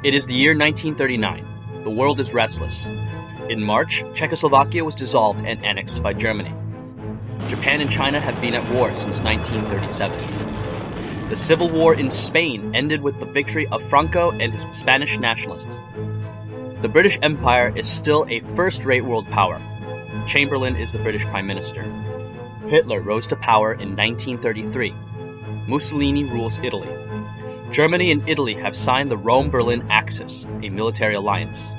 It is the year 1939. The world is restless. In March, Czechoslovakia was dissolved and annexed by Germany. Japan and China have been at war since 1937. The Civil War in Spain ended with the victory of Franco and his Spanish nationalists. The British Empire is still a first-rate world power. Chamberlain is the British Prime Minister. Hitler rose to power in 1933. Mussolini rules Italy. Germany and Italy have signed the Rome-Berlin Axis, a military alliance.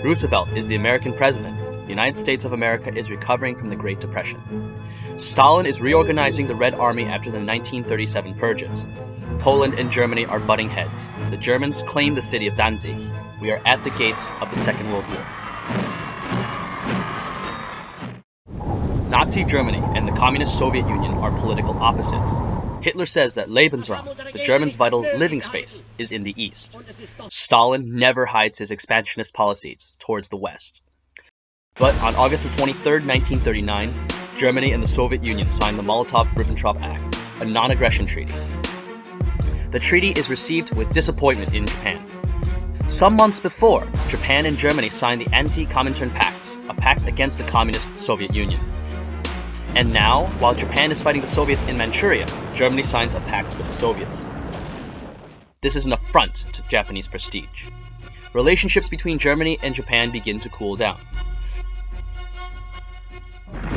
Roosevelt is the American president. The United States of America is recovering from the Great Depression. Stalin is reorganizing the Red Army after the 1937 purges. Poland and Germany are butting heads. The Germans claim the city of Danzig. We are at the gates of the Second World War. Nazi Germany and the Communist Soviet Union are political opposites. Hitler says that Lebensraum, the Germans' vital living space, is in the east. Stalin never hides his expansionist policies towards the west. But on August 23, 1939, Germany and the Soviet Union signed the Molotov-Ribbentrop Act, a non-aggression treaty. The treaty is received with disappointment in Japan. Some months before, Japan and Germany signed the Anti-Comintern Pact, a pact against the Communist Soviet Union. And now, while Japan is fighting the Soviets in Manchuria, Germany signs a pact with the Soviets. This is an affront to Japanese prestige. Relationships between Germany and Japan begin to cool down.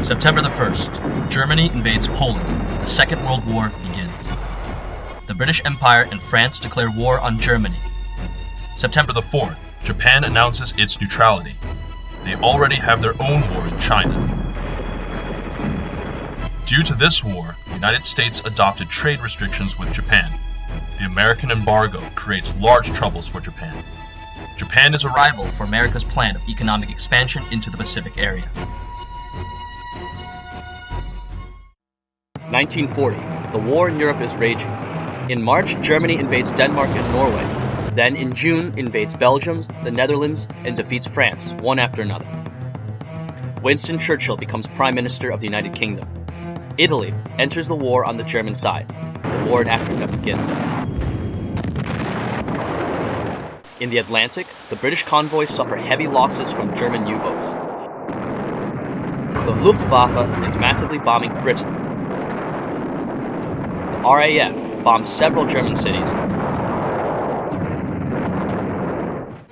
September the 1st, Germany invades Poland. The Second World War begins. The British Empire and France declare war on Germany. September the 4th, Japan announces its neutrality. They already have their own war in China. Due to this war, the United States adopted trade restrictions with Japan. The American embargo creates large troubles for Japan. Japan is a rival for America's plan of economic expansion into the Pacific area. 1940. The war in Europe is raging. In March, Germany invades Denmark and Norway. Then in June, invades Belgium, the Netherlands, and defeats France, one after another. Winston Churchill becomes Prime Minister of the United Kingdom. Italy enters the war on the German side. The war in Africa begins. In the Atlantic, the British convoys suffer heavy losses from German U-boats. The Luftwaffe is massively bombing Britain. The RAF bombs several German cities.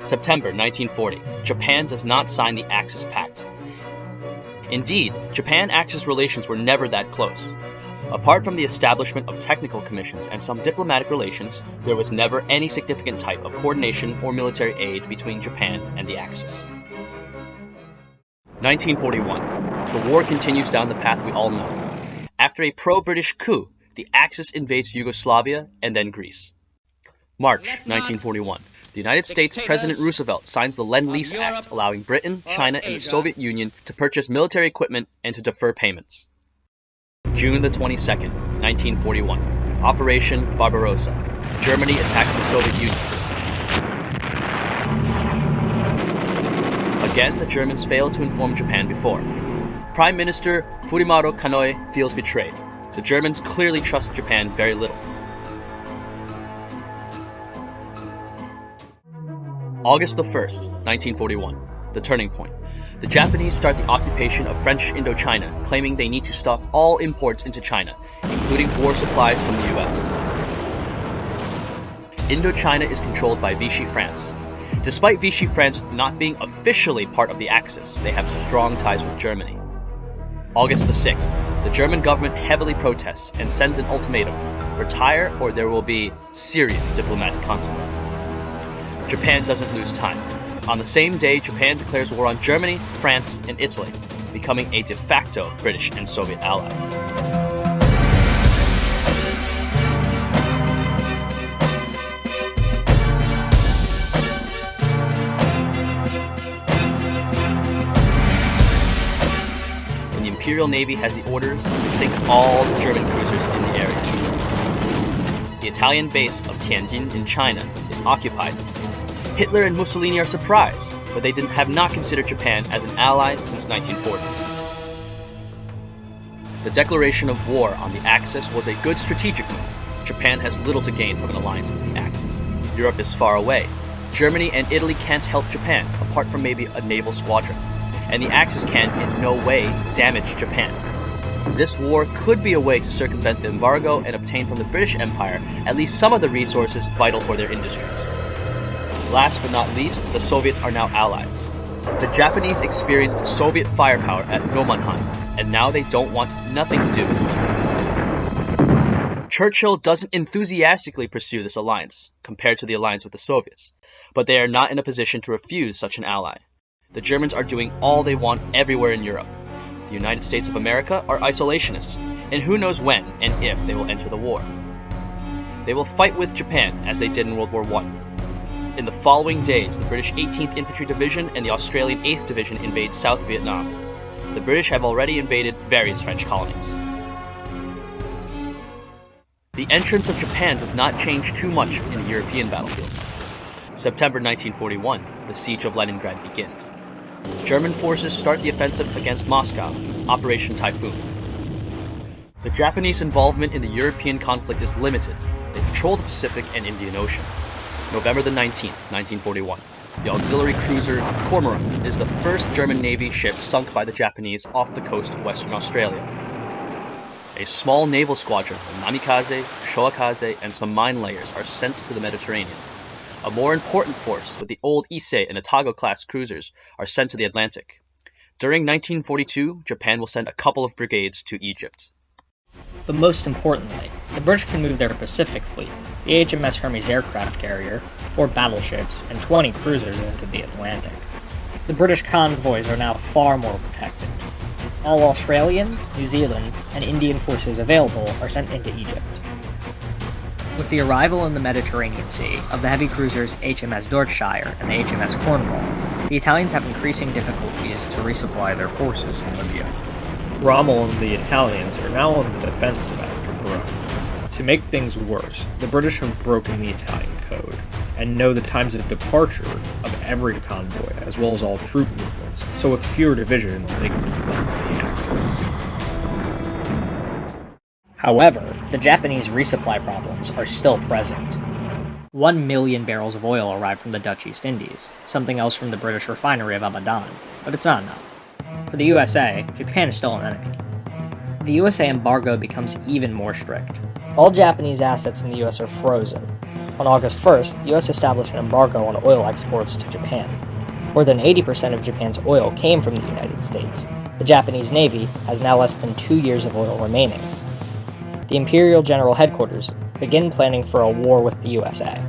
September 1940. Japan does not sign the Axis Pact. Indeed, Japan-Axis relations were never that close. Apart from the establishment of technical commissions and some diplomatic relations, there was never any significant type of coordination or military aid between Japan and the Axis. 1941. The war continues down the path we all know. After a pro-British coup, the Axis invades Yugoslavia and then Greece. March 1941. The United States President Roosevelt signs the Lend-Lease Act, allowing Britain, China, and the Soviet Union to purchase military equipment and to defer payments. June the 22nd, 1941. Operation Barbarossa. Germany attacks the Soviet Union. Again, the Germans failed to inform Japan before. Prime Minister Fumimaro Konoe feels betrayed. The Germans clearly trust Japan very little. August the 1st, 1941. The turning point. The Japanese start the occupation of French Indochina, claiming they need to stop all imports into China, including war supplies from the US. Indochina is controlled by Vichy France. Despite Vichy France not being officially part of the Axis, they have strong ties with Germany. August the 6th. The German government heavily protests and sends an ultimatum: retire or there will be serious diplomatic consequences. Japan doesn't lose time. On the same day, Japan declares war on Germany, France, and Italy, becoming a de facto British and Soviet ally. And the Imperial Navy has the orders to sink all the German cruisers in the area. The Italian base of Tianjin in China is occupied. Hitler and Mussolini are surprised, but they have not considered Japan as an ally since 1940. The declaration of war on the Axis was a good strategic move. Japan has little to gain from an alliance with the Axis. Europe is far away. Germany and Italy can't help Japan, apart from maybe a naval squadron, and the Axis can in no way damage Japan. This war could be a way to circumvent the embargo and obtain from the British Empire at least some of the resources vital for their industries. Last but not least, the Soviets are now allies. The Japanese experienced Soviet firepower at Nomonhan, and now they don't want nothing to do with it. Churchill doesn't enthusiastically pursue this alliance, compared to the alliance with the Soviets, but they are not in a position to refuse such an ally. The Germans are doing all they want everywhere in Europe. The United States of America are isolationists, and who knows when and if they will enter the war. They will fight with Japan as they did in World War I. In the following days, the British 18th Infantry Division and the Australian 8th Division invade South Vietnam. The British have already invaded various French colonies. The entrance of Japan does not change too much in the European battlefield. September 1941, the Siege of Leningrad begins. German forces start the offensive against Moscow, Operation Typhoon. The Japanese involvement in the European conflict is limited. They control the Pacific and Indian Ocean. November the 19th, 1941. The auxiliary cruiser Cormorant is the first German Navy ship sunk by the Japanese off the coast of Western Australia. A small naval squadron of Namikaze, Shoakaze, and some mine layers are sent to the Mediterranean. A more important force with the old Issei and Otago-class cruisers are sent to the Atlantic. During 1942, Japan will send a couple of brigades to Egypt. But most importantly, the British can move their Pacific fleet, the HMS Hermes aircraft carrier, 4 battleships, and 20 cruisers into the Atlantic. The British convoys are now far more protected. All Australian, New Zealand, and Indian forces available are sent into Egypt. With the arrival in the Mediterranean Sea of the heavy cruisers HMS Dorsetshire and the HMS Cornwall, the Italians have increasing difficulties to resupply their forces in Libya. Rommel and the Italians are now on the defensive after Tobruk. To make things worse, the British have broken the Italian code, and know the times of departure of every convoy, as well as all troop movements, so with fewer divisions, they can keep up to the Axis. However, the Japanese resupply problems are still present. 1 million barrels of oil arrive from the Dutch East Indies, something else from the British refinery of Abadan, but it's not enough. For the USA, Japan is still an enemy. The USA embargo becomes even more strict. All Japanese assets in the US are frozen. On August 1st, the US established an embargo on oil exports to Japan. More than 80% of Japan's oil came from the United States. The Japanese Navy has now less than 2 years of oil remaining. The Imperial General Headquarters begin planning for a war with the USA.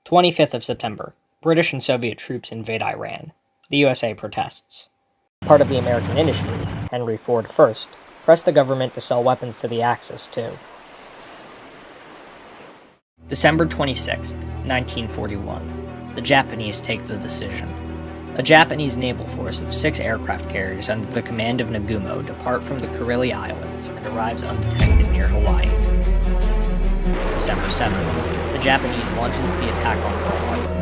September 25th, British and Soviet troops invade Iran. The USA protests. Part of the American industry, Henry Ford first, pressed the government to sell weapons to the Axis too. December 26th, 1941. The Japanese take the decision. A Japanese naval force of 6 aircraft carriers under the command of Nagumo depart from the Kurili Islands and arrives undetected near Hawaii. December 7th, the Japanese launches the attack on Pearl Harbor.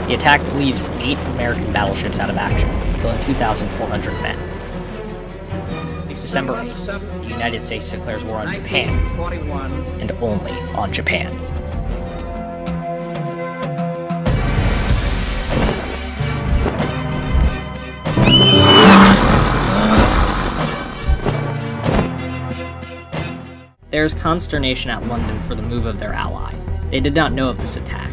The attack leaves 8 American battleships out of action, killing 2,400 men. December 8th, the United States declares war on Japan, and only on Japan. There is consternation at London for the move of their ally. They did not know of this attack.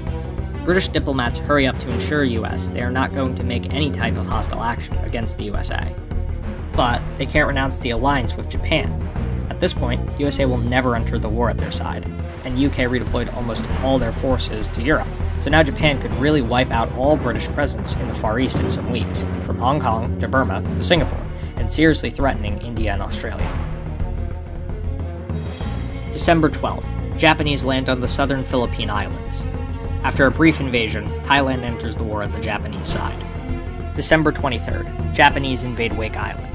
British diplomats hurry up to ensure US they are not going to make any type of hostile action against the USA. But they can't renounce the alliance with Japan. At this point, USA will never enter the war at their side, and UK redeployed almost all their forces to Europe. So now Japan could really wipe out all British presence in the Far East in some weeks, from Hong Kong to Burma to Singapore, and seriously threatening India and Australia. December 12th, Japanese land on the southern Philippine Islands. After a brief invasion, Thailand enters the war on the Japanese side. December 23rd, Japanese invade Wake Island.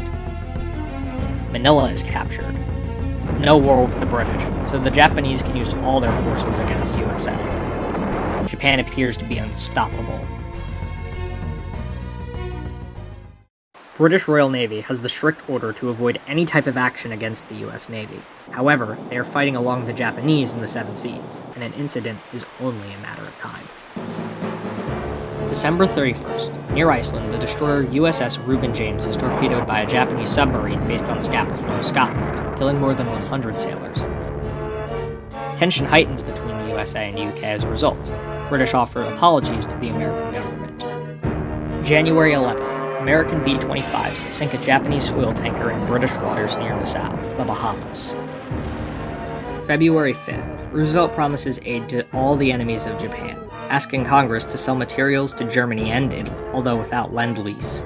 Manila is captured. No war with the British, so the Japanese can use all their forces against USA. Japan appears to be unstoppable. British Royal Navy has the strict order to avoid any type of action against the US Navy. However, they are fighting along the Japanese in the Seven Seas, and an incident is only a matter of time. December 31st, near Iceland, the destroyer USS Reuben James is torpedoed by a Japanese submarine based on Scapa Flow, Scotland, killing more than 100 sailors. Tension heightens between the USA and UK as a result. British offer apologies to the American government. January 11th, American B-25s sink a Japanese oil tanker in British waters near Nassau, the Bahamas. February 5th, Roosevelt promises aid to all the enemies of Japan, asking Congress to sell materials to Germany and Italy, although without Lend-Lease.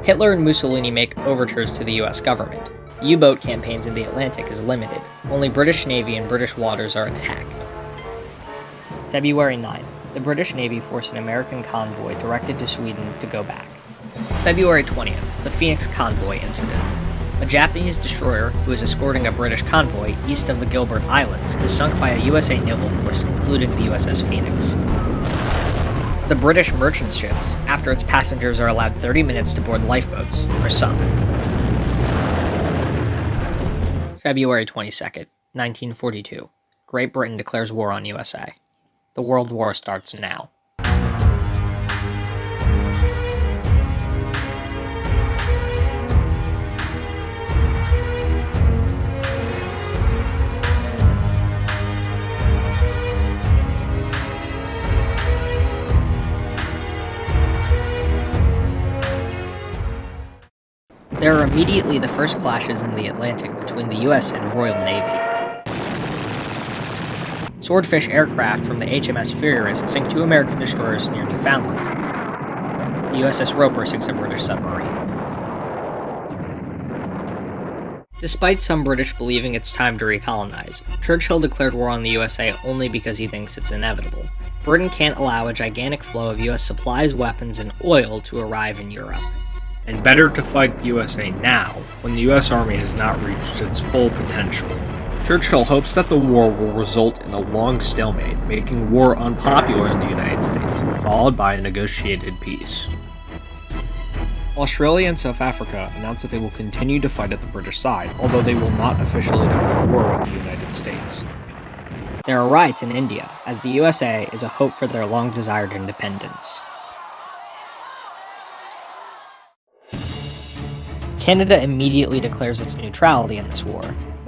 Hitler and Mussolini make overtures to the US government. U-boat campaigns in the Atlantic is limited. Only British Navy and British waters are attacked. February 9th, the British Navy forced an American convoy directed to Sweden to go back. February 20th, the Phoenix Convoy Incident. A Japanese destroyer who is escorting a British convoy east of the Gilbert Islands is sunk by a USA naval force, including the USS Phoenix. The British merchant ships, after its passengers are allowed 30 minutes to board lifeboats, are sunk. February 22nd, 1942. Great Britain declares war on USA. The World War starts now. There are immediately the first clashes in the Atlantic between the US and Royal Navy. Swordfish aircraft from the HMS Furious sink two American destroyers near Newfoundland. The USS Roper sinks a British submarine. Despite some British believing it's time to recolonize, Churchill declared war on the USA only because he thinks it's inevitable. Britain can't allow a gigantic flow of US supplies, weapons, and oil to arrive in Europe. And better to fight the USA now, when the US Army has not reached its full potential. Churchill hopes that the war will result in a long stalemate, making war unpopular in the United States, followed by a negotiated peace. Australia and South Africa announced that they will continue to fight at the British side, although they will not officially declare war with the United States. There are riots in India, as the USA is a hope for their long-desired independence. Canada immediately declares its neutrality in this war.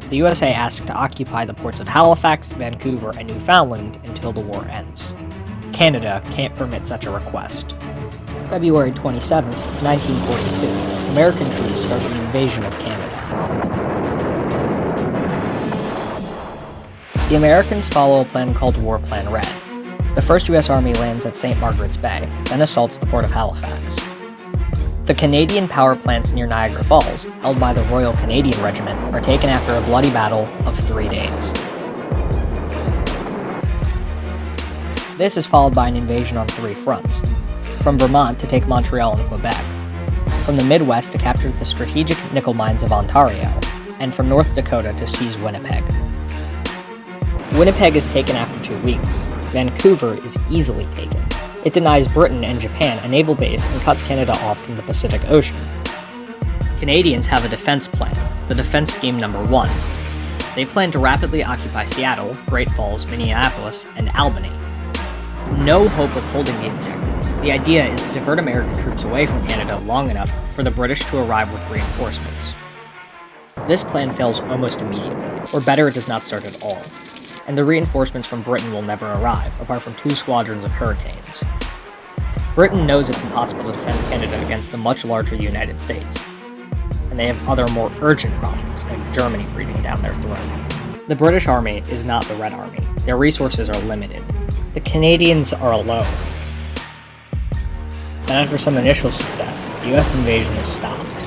The USA asks to occupy the ports of Halifax, Vancouver, and Newfoundland until the war ends. Canada can't permit such a request. February 27, 1942, American troops start the invasion of Canada. The Americans follow a plan called War Plan Red. The 1st U.S. Army lands at St. Margaret's Bay, then assaults the port of Halifax. The Canadian power plants near Niagara Falls, held by the Royal Canadian Regiment, are taken after a bloody battle of 3 days. This is followed by an invasion on 3 fronts. From Vermont to take Montreal and Quebec, from the Midwest to capture the strategic nickel mines of Ontario, and from North Dakota to seize Winnipeg. Winnipeg is taken after 2 weeks. Vancouver is easily taken. It denies Britain and Japan a naval base and cuts Canada off from the Pacific Ocean. Canadians have a defense plan, the Defense Scheme No. 1. They plan to rapidly occupy Seattle, Great Falls, Minneapolis, and Albany. No hope of holding the objectives. The idea is to divert American troops away from Canada long enough for the British to arrive with reinforcements. This plan fails almost immediately, or better, it does not start at all. And the reinforcements from Britain will never arrive, apart from 2 squadrons of Hurricanes. Britain knows it's impossible to defend Canada against the much larger United States, and they have other more urgent problems, like Germany breathing down their throat. The British Army is not the Red Army. Their resources are limited. The Canadians are alone. And after some initial success, the US invasion is stopped.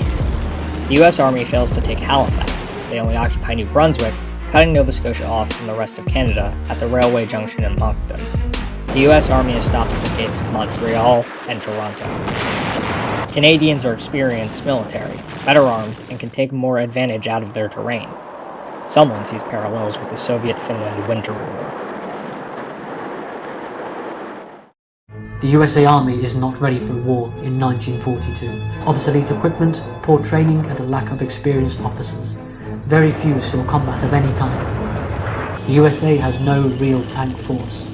The US Army fails to take Halifax. They only occupy New Brunswick, cutting Nova Scotia off from the rest of Canada at the railway junction in Moncton. The US Army is stopped at the gates of Montreal and Toronto. Canadians are experienced military, better armed, and can take more advantage out of their terrain. Someone sees parallels with the Soviet-Finland Winter War. The USA Army is not ready for the war in 1942. Obsolete equipment, poor training, and a lack of experienced officers. Very few saw combat of any kind. The USA has no real tank force.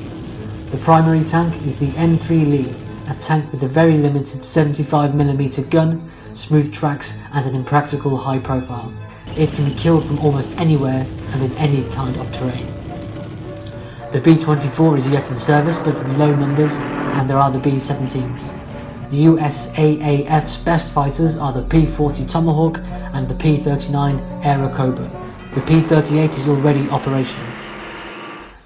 The primary tank is the M3 Lee, a tank with a very limited 75mm gun, smooth tracks, and an impractical high profile. It can be killed from almost anywhere and in any kind of terrain. The B-24 is yet in service, but with low numbers, and there are the B-17s. The USAAF's best fighters are the P-40 Tomahawk and the P-39 Airacobra. The P-38 is already operational.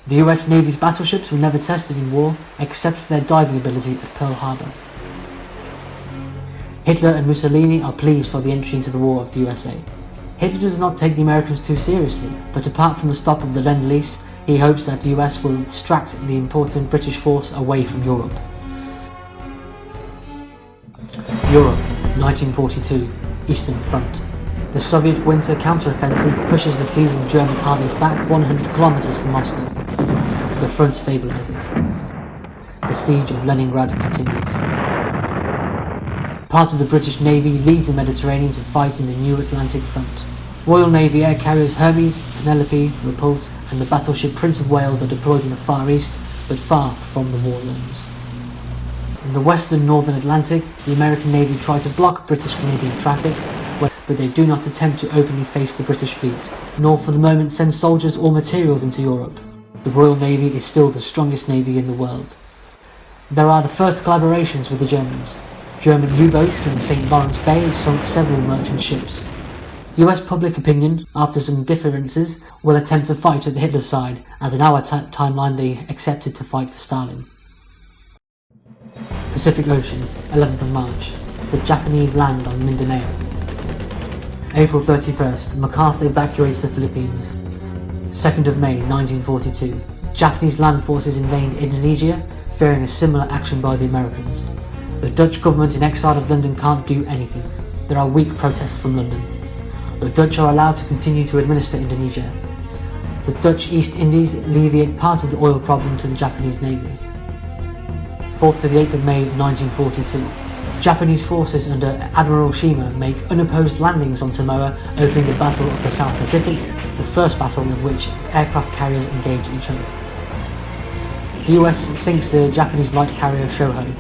The US Navy's battleships were never tested in war, except for their diving ability at Pearl Harbor. Hitler and Mussolini are pleased for the entry into the war of the USA. Hitler does not take the Americans too seriously, but apart from the stop of the Lend-Lease, he hopes that the US will distract the important British force away from Europe. Europe, 1942, Eastern Front. The Soviet winter counteroffensive pushes the freezing German army back 100 kilometers from Moscow. The front stabilizes. The siege of Leningrad continues. Part of the British Navy leaves the Mediterranean to fight in the new Atlantic front. Royal Navy air carriers Hermes, Penelope, Repulse, and the battleship Prince of Wales are deployed in the Far East, but far from the war zones. In the western northern Atlantic, the American Navy try to block British-Canadian traffic, but they do not attempt to openly face the British fleet, nor for the moment send soldiers or materials into Europe. The Royal Navy is still the strongest navy in the world. There are the first collaborations with the Germans. German U-boats in the St. Lawrence Bay sunk several merchant ships. US public opinion, after some differences, will attempt to fight at Hitler's side, as in our timeline they accepted to fight for Stalin. Pacific Ocean, 11th of March. The Japanese land on Mindanao. April 31st, MacArthur evacuates the Philippines. 2nd of May 1942. Japanese land forces invade Indonesia, fearing a similar action by the Americans. The Dutch government in exile at London can't do anything. There are weak protests from London. The Dutch are allowed to continue to administer Indonesia. The Dutch East Indies alleviate part of the oil problem to the Japanese Navy. 4th to the 8th of May 1942. Japanese forces under Admiral Shima make unopposed landings on Samoa, opening the Battle of the South Pacific, the first battle in which aircraft carriers engage each other. The US sinks the Japanese light carrier Shoho.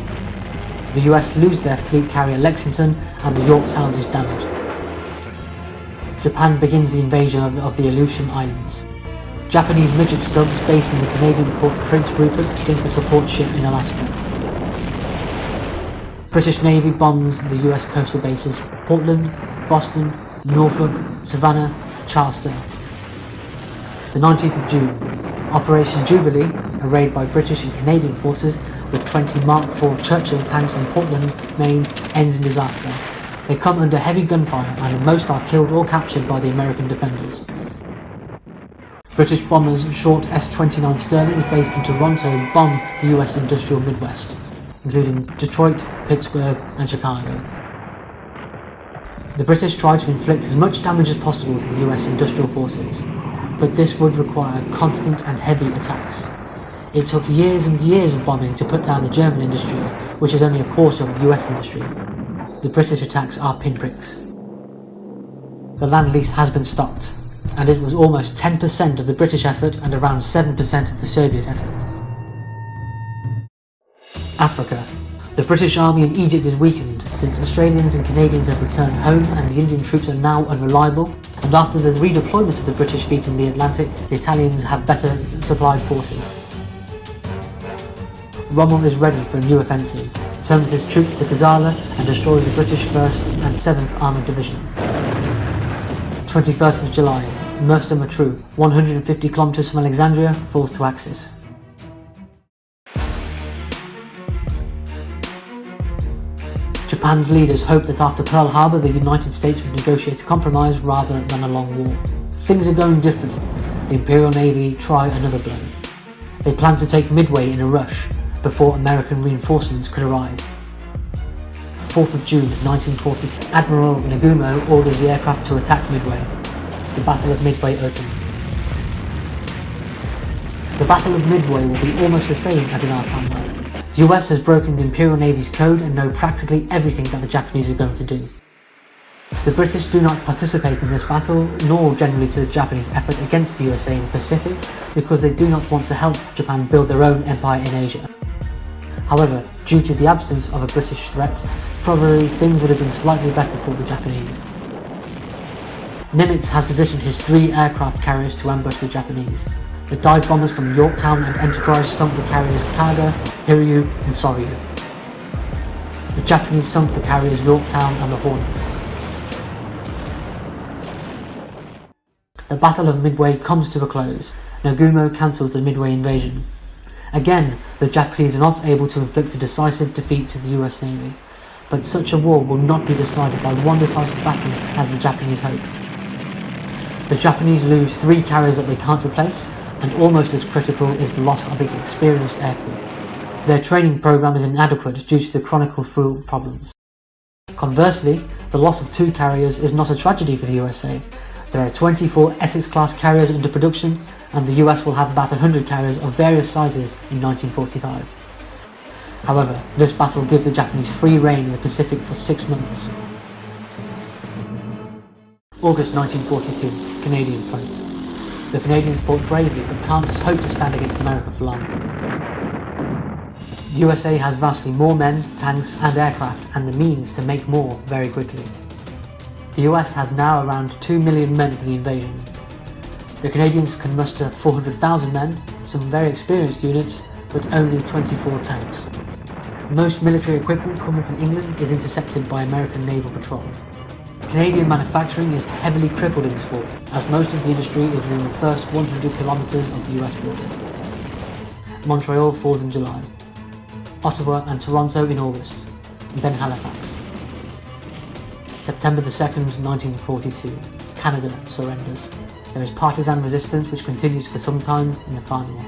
The US lose their fleet carrier Lexington, and the Yorktown is damaged. Japan begins the invasion of the Aleutian Islands. Japanese midget subs based in the Canadian port Prince Rupert sink a support ship in Alaska. British Navy bombs the US coastal bases Portland, Boston, Norfolk, Savannah, Charleston. The 19th of June, Operation Jubilee, a raid by British and Canadian forces with 20 Mark IV Churchill tanks on Portland, Maine, ends in disaster. They come under heavy gunfire and most are killed or captured by the American defenders. British bombers short S-29 Sterlings based in Toronto bomb the US industrial Midwest, including Detroit, Pittsburgh and Chicago. The British try to inflict as much damage as possible to the US industrial forces, but this would require constant and heavy attacks. It took years and years of bombing to put down the German industry, which is only a quarter of the US industry. The British attacks are pinpricks. The Lend-Lease has been stopped, and it was almost 10% of the British effort and around 7% of the Soviet effort. Africa. The British Army in Egypt is weakened since Australians and Canadians have returned home and the Indian troops are now unreliable, and after the redeployment of the British fleet in the Atlantic, the Italians have better supplied forces. Rommel is ready for a new offensive, turns his troops to Gazala and destroys the British 1st and 7th Armoured Division. 21st of July, Mersa Matruh, 150 kilometers from Alexandria, falls to Axis. Japan's leaders hoped that after Pearl Harbor the United States would negotiate a compromise rather than a long war. Things are going differently. The Imperial Navy try another blow. They plan to take Midway in a rush, before American reinforcements could arrive. 4th of June 1942, Admiral Nagumo orders the aircraft to attack Midway. The Battle of Midway opened. The Battle of Midway will be almost the same as in our timeline. The US has broken the Imperial Navy's code and know practically everything that the Japanese are going to do. The British do not participate in this battle, nor generally to the Japanese effort against the USA in the Pacific, because they do not want to help Japan build their own empire in Asia. However, due to the absence of a British threat, probably things would have been slightly better for the Japanese. Nimitz has positioned his 3 aircraft carriers to ambush the Japanese. The dive bombers from Yorktown and Enterprise sunk the carriers Kaga, Hiryu, and Soryu. The Japanese sunk the carriers Yorktown and the Hornet. The Battle of Midway comes to a close. Nagumo cancels the Midway invasion. Again, the Japanese are not able to inflict a decisive defeat to the US Navy, but such a war will not be decided by one decisive battle as the Japanese hope. The Japanese lose 3 carriers that they can't replace, and almost as critical is the loss of its experienced aircrew. Their training program is inadequate due to the chronic fuel problems. Conversely, the loss of 2 carriers is not a tragedy for the USA. There are 24 Essex-class carriers under production, and the US will have about 100 carriers of various sizes in 1945. However, this battle gives the Japanese free rein in the Pacific for 6 months. August 1942, Canadian Front. The Canadians fought bravely but can't just hope to stand against America for long. The USA has vastly more men, tanks and aircraft and the means to make more very quickly. The US has now around 2 million men for the invasion. The Canadians can muster 400,000 men, some very experienced units, but only 24 tanks. Most military equipment coming from England is intercepted by American naval patrol. Canadian manufacturing is heavily crippled in this war, as most of the industry is within the first 100 kilometres of the US border. Montreal falls in July, Ottawa and Toronto in August, and then Halifax. September 2nd, 1942, Canada surrenders. There is partisan resistance which continues for some time in the final war.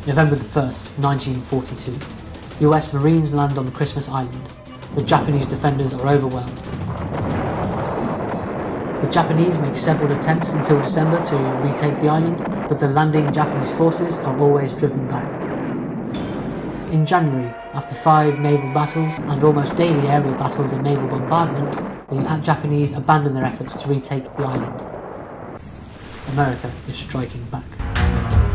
November 1st, 1942, US Marines land on Christmas Island. The Japanese defenders are overwhelmed. The Japanese make several attempts until December to retake the island, but the landing Japanese forces are always driven back. In January, after 5 naval battles and almost daily aerial battles and naval bombardment, the Japanese abandon their efforts to retake the island. America is striking back.